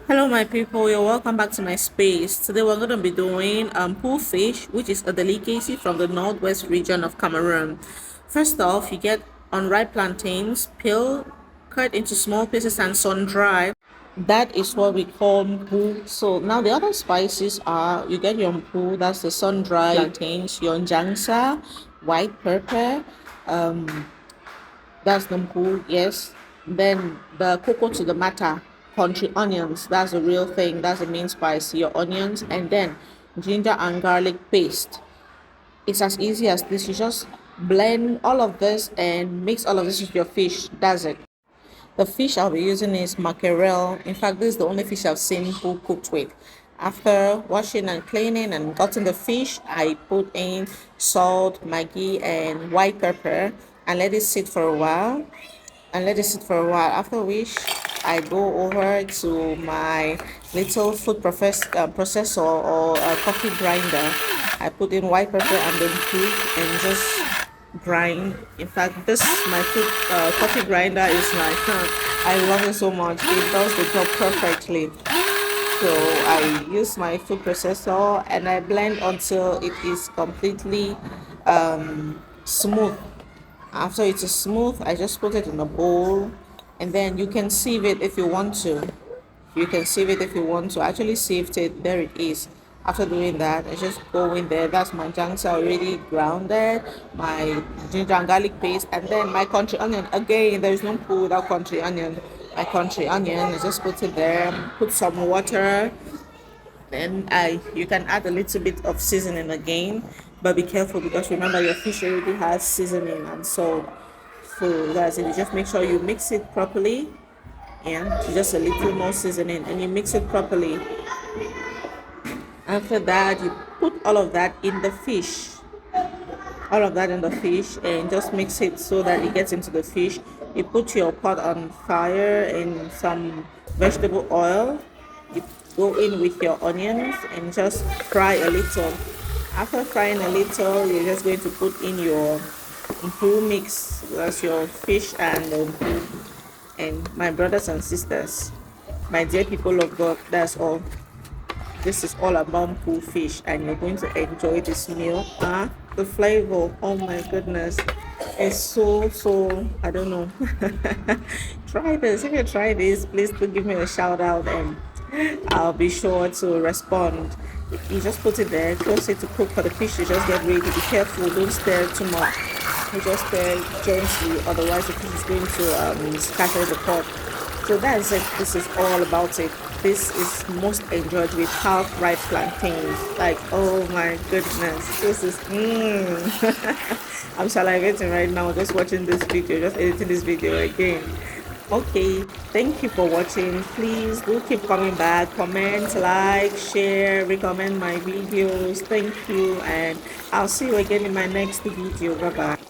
Hello, my people. You're welcome back to my space. Today, we're going to be doing Mpuh fish, which is a delicacy from the northwest region of Cameroon. First off, you get unripe plantains, peel, cut into small pieces, and sun dry. That is what we call Mpuh. So now the other spices are you get your Mpuh, that's the sun dried plantains, your njangsa, white pepper, that's the Mpuh, yes. Then the cocoa to the matter, country onions, that's the real thing, that's the main spice, your onions, and then ginger and garlic paste. It's as easy as this. You just blend all of this and mix all of this with your fish. That's it. The fish I'll be using is mackerel. In fact, this is the only fish I've seen who cooked with. After washing and cleaning and cutting the fish, I put in salt, maggi, and white pepper and let it sit for a while. After which, I go over to my little processor or a coffee grinder. I put in white pepper and then cook and just grind. In fact, this my food coffee grinder is like I love it so much. It does the job perfectly. So I use my food processor and I blend until it is completely smooth. After it is smooth, I just put it in a bowl and then you can sieve it if you want to. You can save it if you want to. Actually saved it. There it is. After doing that, I just go in there. That's my junks already grounded, my ginger and garlic paste, and then my country onion. Again, there is no food without country onion. My country onion, I just put it there, put some water, then I you can add a little bit of seasoning again, but be careful because remember your fish already has seasoning and salt. So that's it. You just make sure you mix it properly and just a little more seasoning and you mix it properly. After that, you put all of that in the fish, and just mix it so that it gets into the fish. You put your pot on fire in some vegetable oil. You go in with your onions and just fry a little. After frying a little, you're just going to put in your mpuh mix. That's your fish and mpuh. And my brothers and sisters, my dear people of God, that's all. This is all about Mpuh fish, and you're going to enjoy this meal. The flavor, oh my goodness, it's so. I don't know. Try this. If you try this, please do give me a shout out, and I'll be sure to respond. You just put it there, close it to cook for the fish to just get ready. Be careful, don't stir too much. You just stir gently, otherwise the fish is going to scatter the pot. So that's it. This is all about it. This is most enjoyed with half ripe plantains. Like, oh my goodness, this is I'm salivating right now just watching this video, just editing this video again. Okay, thank you for watching. Please do keep coming back. Comment, like, share, recommend my videos. Thank you, and I'll see you again in my next video. Bye bye.